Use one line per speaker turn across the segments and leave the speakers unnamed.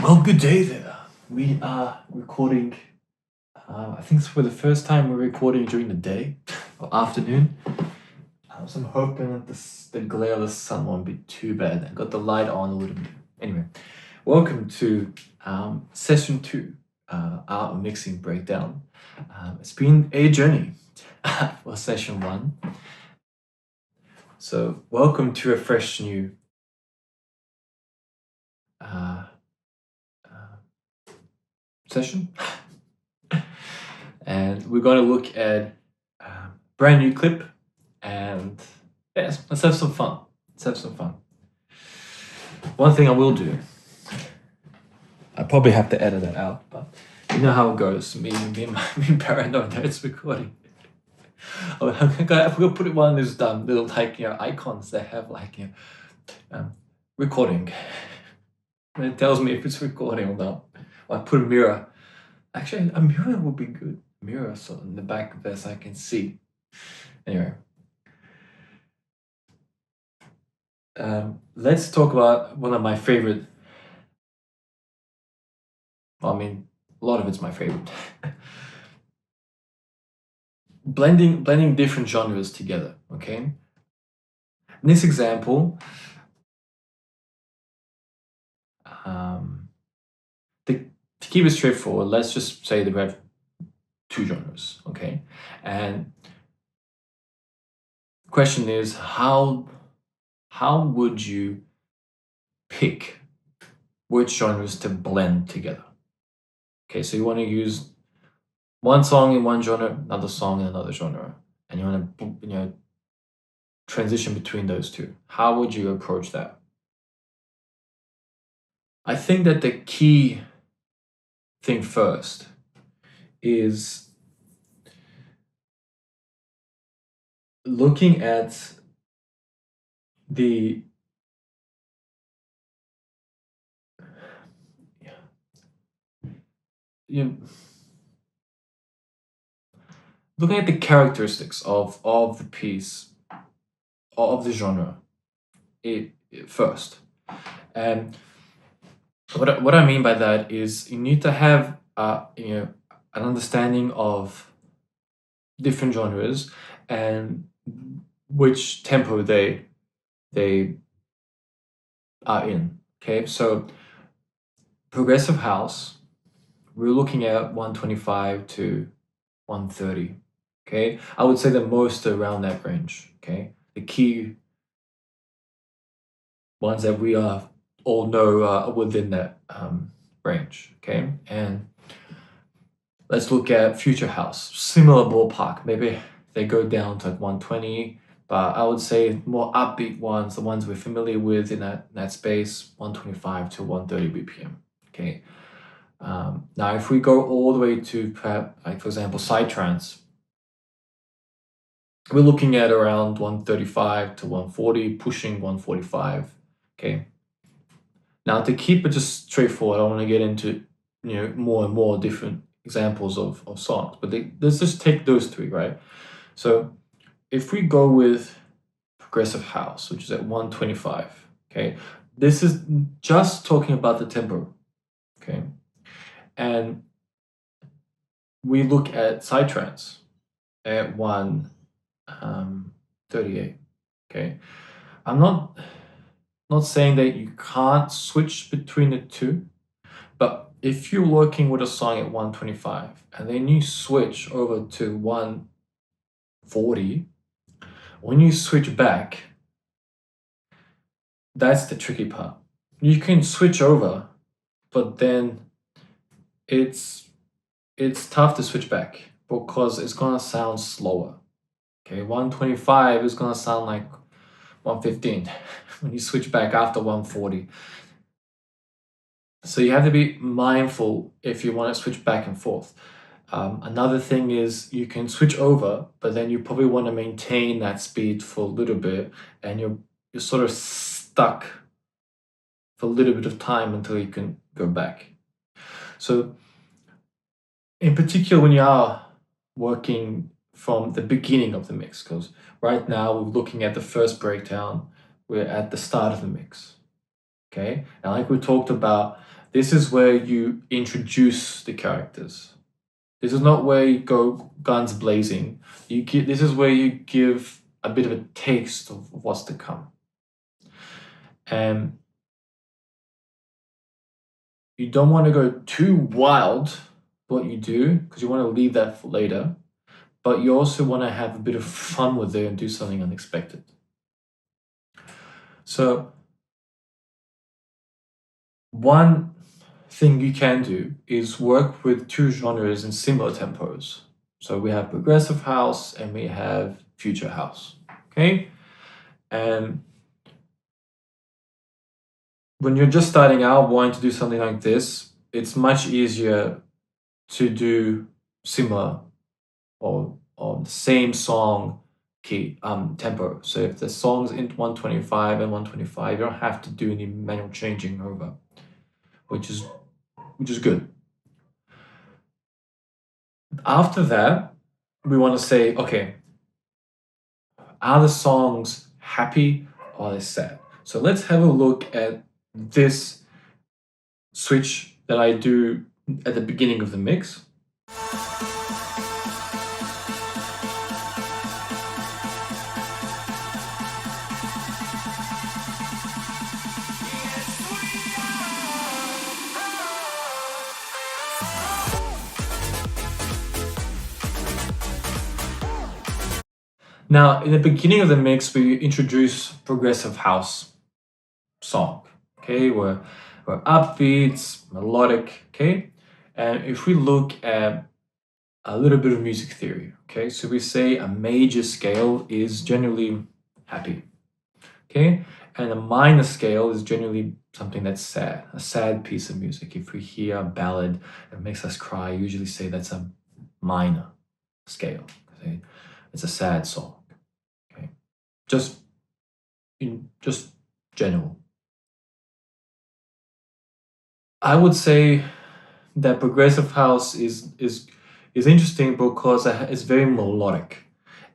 Well, good day there. We are recording, I think it's for the first time we're recording during the day or afternoon. So I'm hoping that the glare of the sun won't be too bad. I got the light on a little bit. Anyway, welcome to session 2, our mixing breakdown. It's been a journey for session 1. So welcome to a fresh new session. And we're going to look at a brand new clip, and yes, let's have some fun. One thing I will do, I probably have to edit that out, but you know how it goes. Me paranoid that it's recording. I forgot to put it one of those little icons that have recording. And it tells me if it's recording or not. Or I put a mirror. Actually, a mirror would be good. Mirror so in the back of this I can see. Anyway. Let's talk about one of my favorite. Well, I mean, a lot of it's my favorite. blending different genres together, okay? In this example, to keep it straightforward, let's just say that we have 2 genres, okay? And the question is, how would you pick which genres to blend together? Okay, so you want to use one song in one genre, another song in another genre, and you want to transition between those two. How would you approach that? I think that the key thing first is looking at the looking at the characteristics of the piece, of the genre first. And what I mean by that is you need to have an understanding of different genres and which tempo they are in. Okay, so progressive house, we're looking at 125 to 130. Okay, I would say that most are around that range. Okay, the key ones that we all know are within that range. Okay, and let's look at future house, similar ballpark. Maybe they go down to 120, but I would say more upbeat ones, the ones we're familiar with in that space, 125 to 130 BPM. Okay. Now, if we go all the way to perhaps, like for example, psytrance, we're looking at around 135 to 140, pushing 145. Okay. Now, to keep it just straightforward, I want to get into more and more different examples of songs, but let's just take those 3, right? So if we go with progressive house, which is at 125, okay, this is just talking about the tempo, okay, and we look at psytrance at 138, okay. I'm not saying that you can't switch between the 2, but if you're working with a song at 125 and then you switch over to 140, when you switch back, that's the tricky part. You can switch over, but then it's tough to switch back because it's gonna sound slower. Okay, 125 is gonna sound like 115 when you switch back after 140. So you have to be mindful if you want to switch back and forth. Another thing is you can switch over, but then you probably want to maintain that speed for a little bit, and you're sort of stuck for a little bit of time until you can go back. So in particular, when you are working from the beginning of the mix, because right now we're looking at the first breakdown, we're at the start of the mix. Okay, and like we talked about, This is where you introduce the characters. This is not where you go guns blazing. This is where you give a bit of a taste of what's to come. And you don't want to go too wild what you do, because you want to leave that for later. But you also want to have a bit of fun with it and do something unexpected. So one thing you can do is work with two genres in similar tempos. So we have progressive house and we have future house, okay? And when you're just starting out wanting to do something like this, it's much easier to do similar or the same song key tempo. So if the song's in 125 and 125, you don't have to do any manual changing over, which is good. After that, we want to say, okay, are the songs happy or are they sad? So let's have a look at this switch that I do at the beginning of the mix. Now, in the beginning of the mix, we introduce progressive house song, okay? We're upbeat, melodic, okay? And if we look at a little bit of music theory, okay? So we say a major scale is generally happy, okay? And a minor scale is generally something that's sad, a sad piece of music. If we hear a ballad that makes us cry, we usually say that's a minor scale, okay? It's a sad song, okay? Just general. I would say that progressive house is interesting because it's very melodic,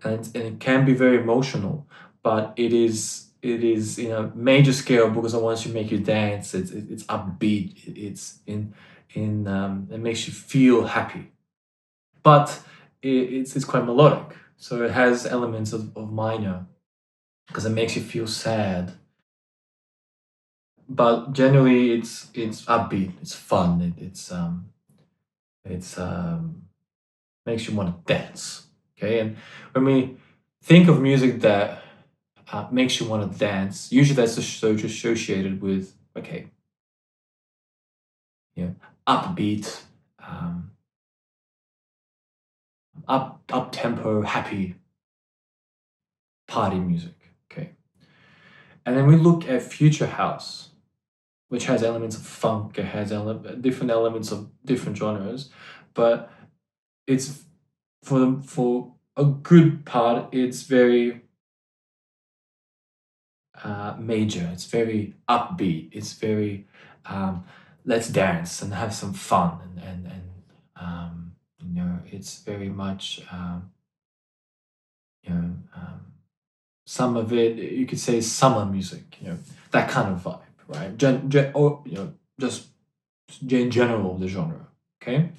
and it can be very emotional, but it is in a major scale because it wants to make you dance. It's upbeat. It makes you feel happy, but it's quite melodic. So it has elements of minor because it makes you feel sad. But generally, it's upbeat. It's fun. It's makes you want to dance. Okay, and when we think of music that makes you want to dance, usually that's associated with, okay, upbeat, um, up tempo, happy party music. Okay, and then we look at future house, which has elements of funk. It has different elements of different genres, but it's for a good part. It's very major. It's very upbeat. It's very let's dance and have some fun, and it's very much some of it you could say summer music. That kind of vibe, right? Or just in general the genre. Okay.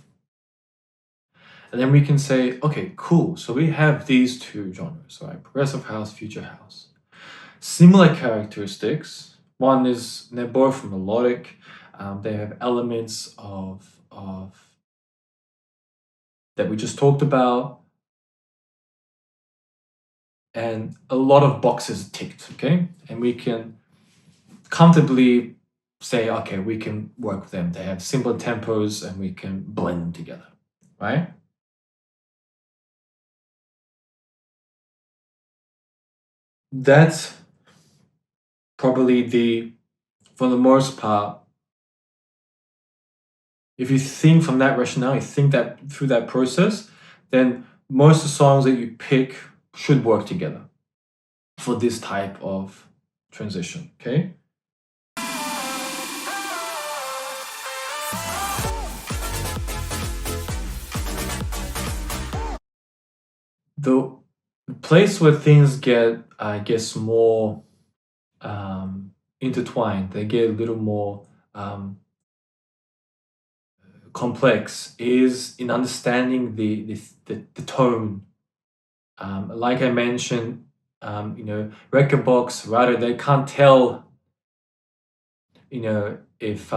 And then we can say, okay, cool. So we have these two genres, right? Progressive house, future house. Similar characteristics. One is they're both melodic. They have elements of that we just talked about, and a lot of boxes ticked. Okay, and we can comfortably say, okay, we can work with them. They have simple tempos, and we can blend them together, right? That's probably for the most part, if you think from that rationale, you think that through that process, then most of the songs that you pick should work together for this type of transition, okay? The place where things get, I guess, more intertwined, they get a little more complex is in understanding the tone. Like I mentioned, record box writer, they can't tell, if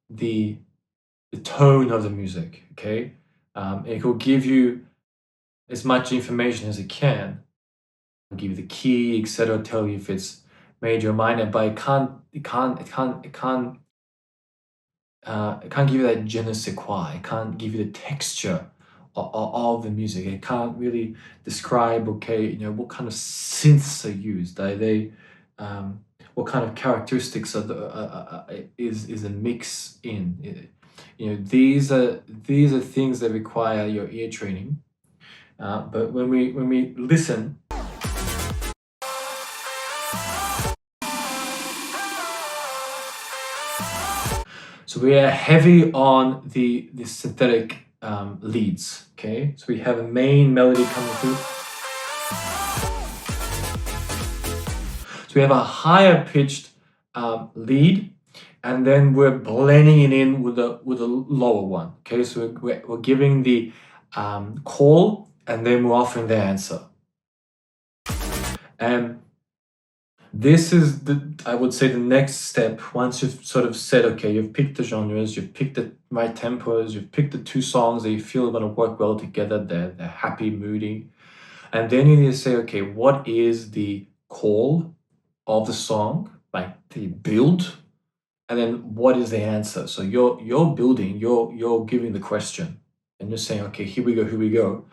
the tone of the music. Okay, it will give you as much information as it can. It'll give you the key, etc. Tell you if it's major or minor, but it can't give you that je ne sais quoi. It can't give you the texture of the music. It can't really describe, okay, what kind of synths are used. Are they, what kind of characteristics are is a mix in? These are things that require your ear training. But when we listen, so we are heavy on the synthetic leads. Okay, so we have a main melody coming through. So we have a higher pitched lead, and then we're blending it in with a lower one. Okay, so we're giving the call, and then we're offering the answer. And this is I would say, the next step. Once you've sort of said, okay, you've picked the genres, you've picked the right tempos, you've picked the two songs that you feel are going to work well together, they're happy, moody. And then you need to say, okay, what is the call of the song, like the build, and then what is the answer? So you're building, you're giving the question, and you're saying, okay, here we go.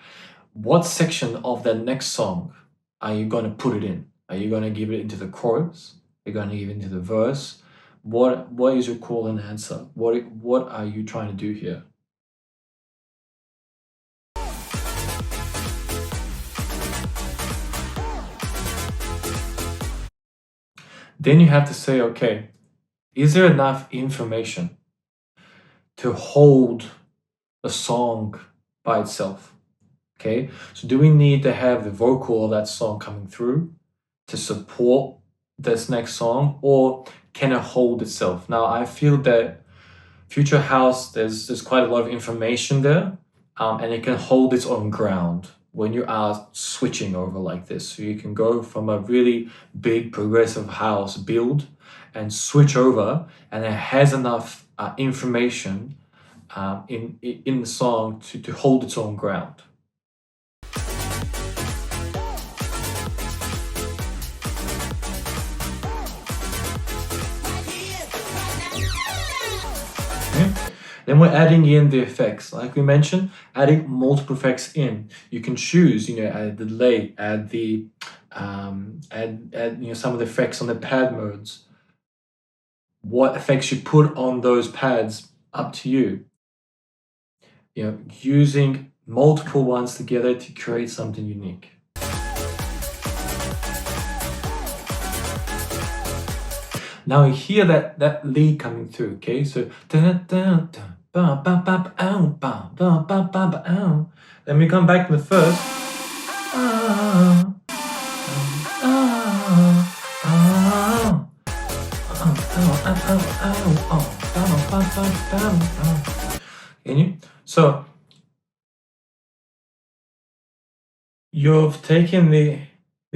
What section of the next song are you going to put it in? Are you going to give it into the chorus? Are you going to give it into the verse? What is your call and answer? What are you trying to do here? Then you have to say, okay, is there enough information to hold a song by itself? Okay, so do we need to have the vocal of that song coming through to support this next song, or can it hold itself? Now, I feel that Future House, there's quite a lot of information there, and it can hold its own ground when you are switching over like this. So you can go from a really big progressive house build and switch over, and it has enough information in the song to hold its own ground. Then we're adding in the effects. Like we mentioned, adding multiple effects in. You can choose, add the delay, add the add some of the effects on the pad modes. What effects you put on those pads, up to you. Using multiple ones together to create something unique. Now you hear that lead coming through, okay? So then we come back to the first. So you've taken the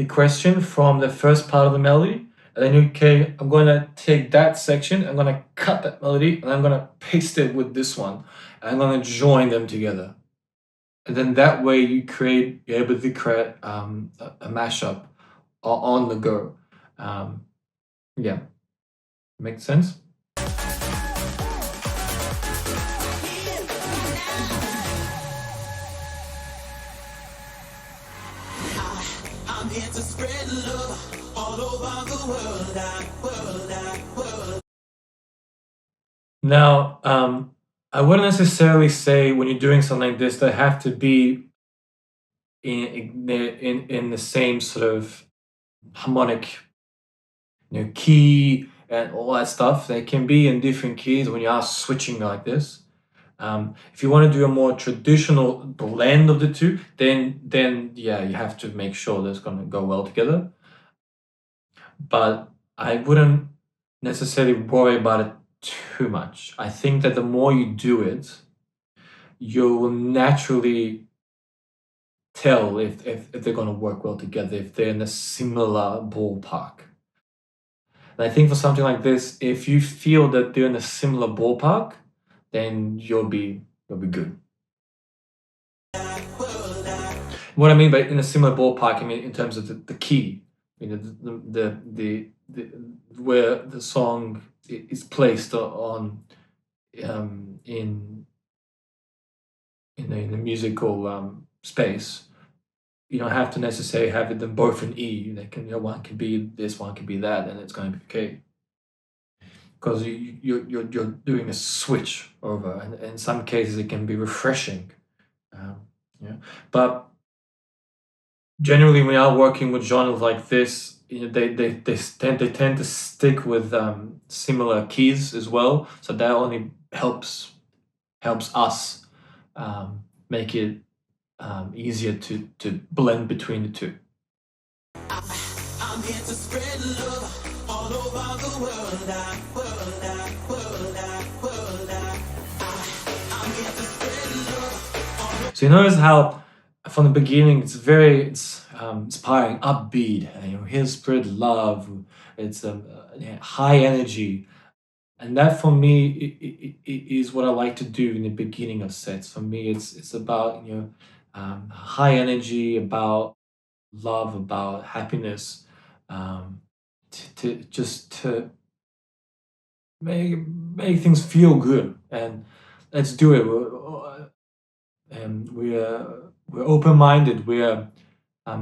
question from the first part of the melody, and then okay, I'm going to take that section, I'm going to cut that melody, and I'm going to paste it with this one, and I'm going to join them together. And then that way you're able to create a mashup on the go. Yeah, makes sense? I'm here to spread love all over the world. Now, I wouldn't necessarily say when you're doing something like this, they have to be in the same sort of harmonic, key and all that stuff. They can be in different keys when you are switching like this. If you want to do a more traditional blend of the two, then yeah, you have to make sure that's going to go well together. But I wouldn't necessarily worry about it too much. I think that the more you do it, you will naturally tell if they're going to work well together, if they're in a similar ballpark. And I think for something like this, if you feel that they're in a similar ballpark, then you'll be good. What I mean by in a similar ballpark, I mean in terms of the key, you know, the where the song is placed on in the musical space. You don't have to necessarily have them both in E. They can, one can be this, one can be that, and it's going to be okay. Because you're doing a switch over, and in some cases it can be refreshing. Yeah, but generally, when you're working with genres like this, they tend to stick with similar keys as well. So that only helps us make it easier to blend between the two. I'm here to spread love all over the world. I'm here to spread love. So you notice how from the beginning it's very inspiring, upbeat. Here's spread love. It's high energy. And that for me is what I like to do in the beginning of sets. For me, it's about high energy, about love, about happiness, to make things feel good. And let's do it. We're open-minded. We're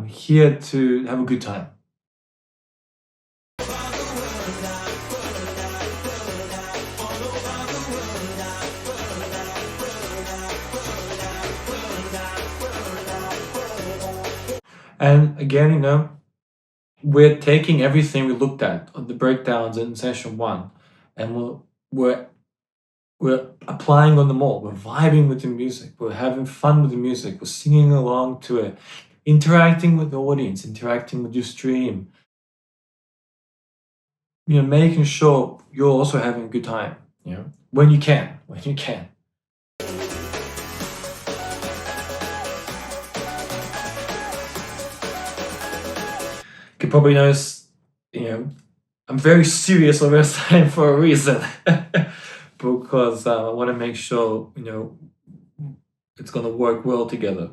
here to have a good time. And again, we're taking everything we looked at on the breakdowns in session 1, and we're applying on them all. We're vibing with the music. We're having fun with the music. We're singing along to it, interacting with the audience, interacting with your stream. Making sure you're also having a good time. When you can. You can probably notice, I'm very serious over this time for a reason. Because I want to make sure, it's going to work well together.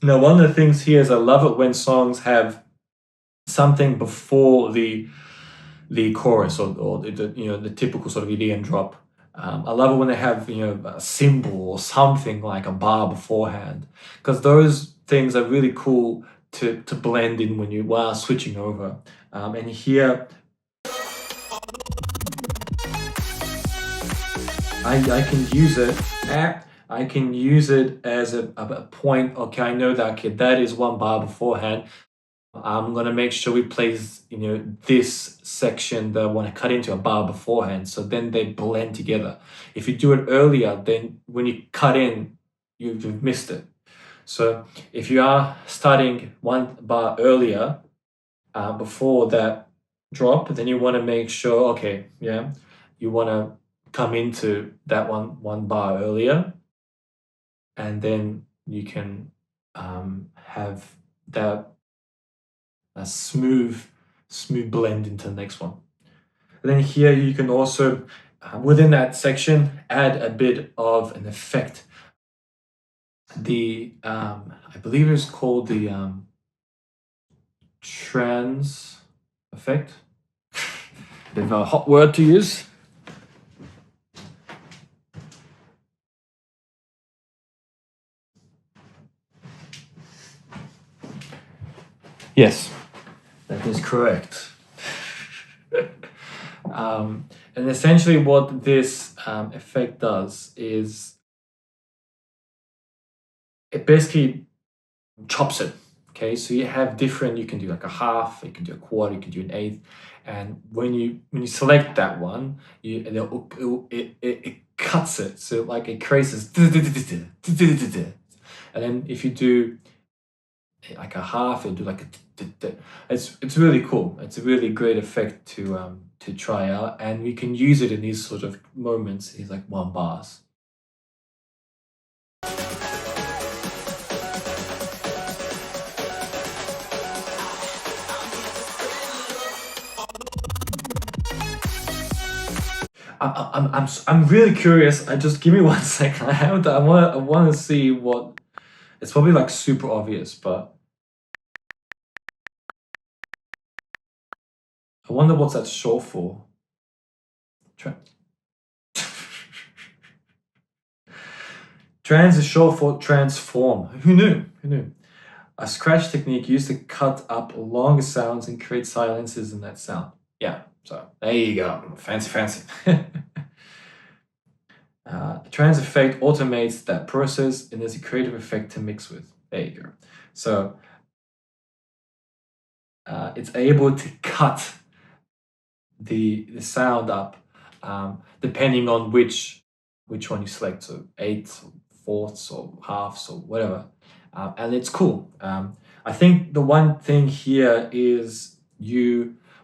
Now, one of the things here is I love it when songs have something before the chorus or the typical sort of EDM drop. I love it when they have a symbol or something like a bar beforehand, because those things are really cool to blend in when you are switching over. And here I can use it. I can use it as a point. Okay, I know that. Okay, that is one bar beforehand. I'm gonna make sure we place this section that I want to cut into a bar beforehand, so then they blend together. If you do it earlier, then when you cut in, you've missed it. So if you are starting one bar earlier before that drop, then you want to make sure, okay, you want to come into that one bar earlier, and then you can have that a smooth blend into the next one. And then here you can also, within that section, add a bit of an effect. I believe it's called the trans effect. Bit of a hot word to use. Yes, that is correct. And essentially what this effect does is it basically chops it. Okay, so you have different, you can do like a half, you can do a quarter, you can do an eighth, and when you select that one, it cuts it, so like it creates this, and then if you do like a half, it'll do like a it's really cool. It's a really great effect to try out, and we can use it in these sort of moments, these like one bars. I'm really curious. I just give me 1 second. I want to see what. It's probably like super obvious, but I wonder what's that short for. Tra- Trans is short for transform. Who knew? Who knew? A scratch technique used to cut up longer sounds and create silences in that sound. Yeah, so there you go. Fancy, fancy. The trans effect automates that process and is a creative effect to mix with. There you go. So it's able to cut the sound up depending on which one you select. So eighths, or fourths, or halves, or whatever. And it's cool. I think the one thing here is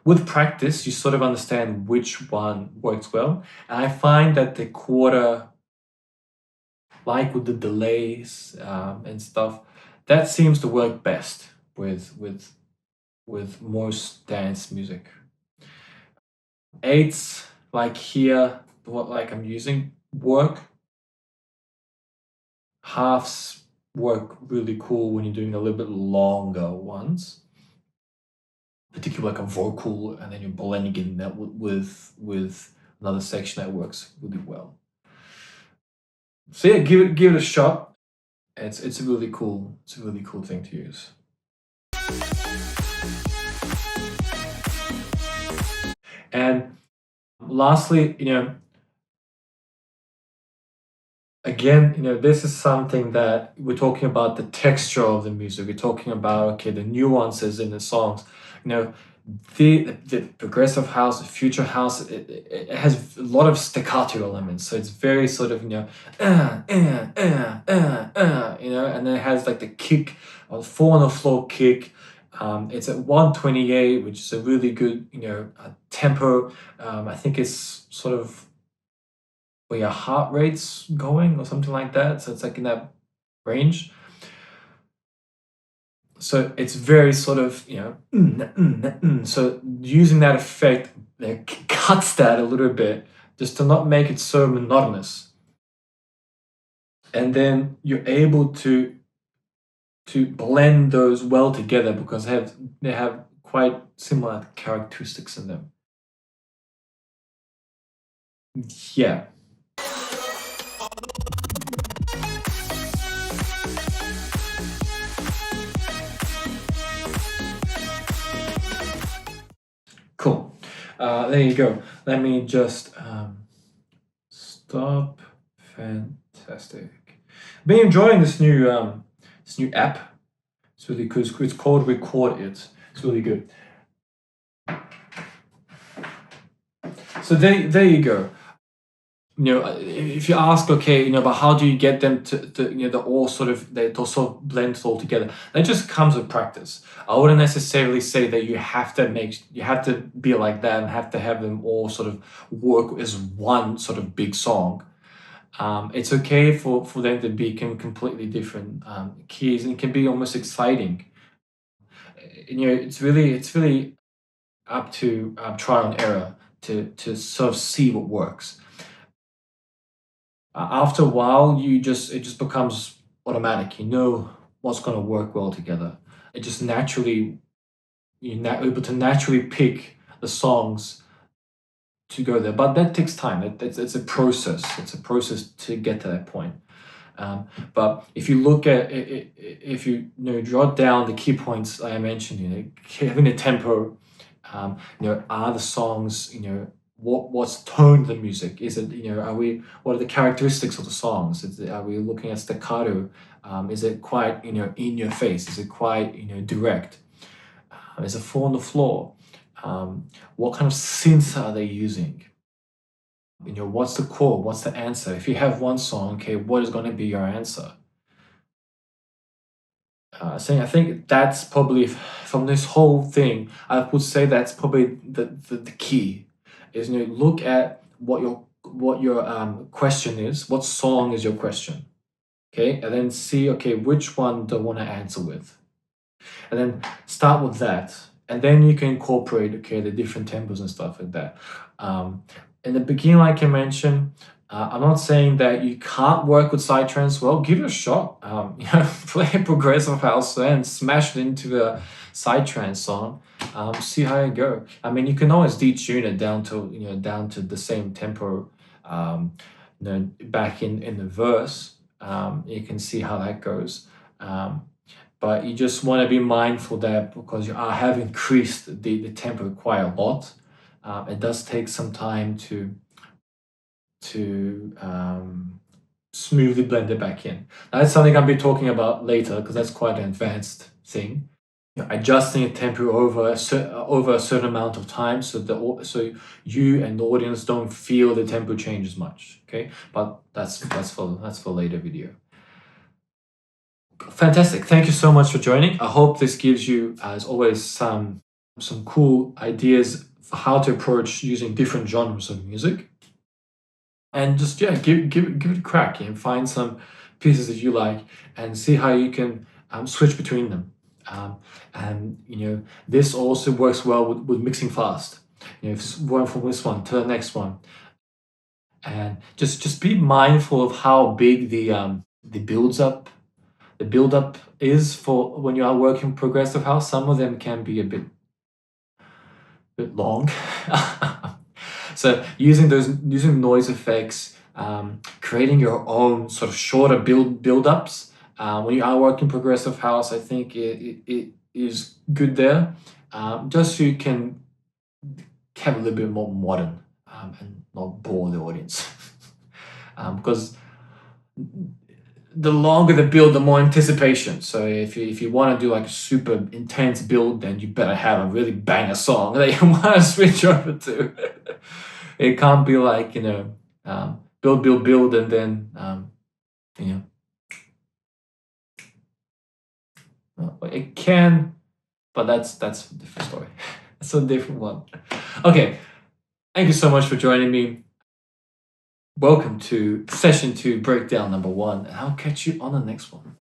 with practice, you sort of understand which one works well. And I find that the quarter, like with the delays and stuff, that seems to work best with most dance music. Eights, like here, what like I'm using, work. Halves work really cool when you're doing a little bit longer ones, particularly like a vocal, and then you're blending in that with another section that works really well. So yeah, give it a shot. It's a really cool thing to use. And lastly, again, this is something that we're talking about, the texture of the music. We're talking about, okay, the nuances in the songs. The progressive house, the future house, it has a lot of staccato elements. So it's very sort of, and then it has like the kick, or 4-on-the-floor kick. It's at 128, which is a really good, tempo. I think it's sort of where your heart rate's going or something like that. So it's like in that range. So it's very sort of, so using that effect cuts that a little bit just to not make it so monotonous. And then you're able to blend those well together because they have quite similar characteristics in them. Yeah. Cool. There you go. Let me just stop. Fantastic. Been enjoying this new app. It's really cool. It's called Record It. It's really good. So there you go. If you ask, okay, but how do you get them to they all sort of blend all together? That just comes with practice. I wouldn't necessarily say that you have to be like that and have to have them all sort of work as one sort of big song. It's okay for them to be completely different keys, and it can be almost exciting. It's really up to trial and error to sort of see what works. After a while, it just becomes automatic. You know what's going to work well together. It just naturally you're able to naturally pick the songs to go there. But that takes time. It's a process. It's a process to get to that point. But if you look at if you jot down the key points I mentioned, having a tempo, are the songs, what's tone of the music? Is it, what are the characteristics of the songs? Are we looking at staccato? Is it quite, in your face? Is it quite, direct? Is it 4 on the floor? What kind of synth are they using? What's the chord? What's the answer? If you have one song, okay, what is going to be your answer? I think that's probably from this whole thing. I would say that's probably the key. Is look at what your question is. What song is your question? Okay, and then see which one do I want to answer with, and then start with that, and then you can incorporate the different tempos and stuff like that. In the beginning, like I mentioned, I'm not saying that you can't work with psytrance. Well, give it a shot. Play a progressive house and smash it into a psytrance song. See how you go. I mean, you can always detune it down to the same tempo. Back in the verse. You can see how that goes. But you just want to be mindful that because you have increased the tempo quite a lot, it does take some time to smoothly blend it back in. Now, that's something I'll be talking about later because that's quite an advanced thing. Adjusting a tempo over a certain amount of time so you and the audience don't feel the tempo change as much. Okay, but that's for later video. Fantastic. Thank you so much for joining. I hope this gives you, as always, some cool ideas for how to approach using different genres of music. And just give it a crack and find some pieces that you like and see how you can switch between them. And this also works well with mixing fast. Going from this one to the next one, and just be mindful of how big the build up is for when you are working progressive house. Some of them can be a bit long. So using noise effects, creating your own sort of shorter build-ups when you are working progressive house, I think it is good there, just so you can have a little bit more modern and not bore the audience. Because the longer the build, the more anticipation. So if you want to do like a super intense build, then you better have a really banger song that you want to switch over to. It can't be like build, and then it can, but that's a different story. That's a different one. Okay, thank you so much for joining me. Welcome to session 2, breakdown number 1, and I'll catch you on the next one.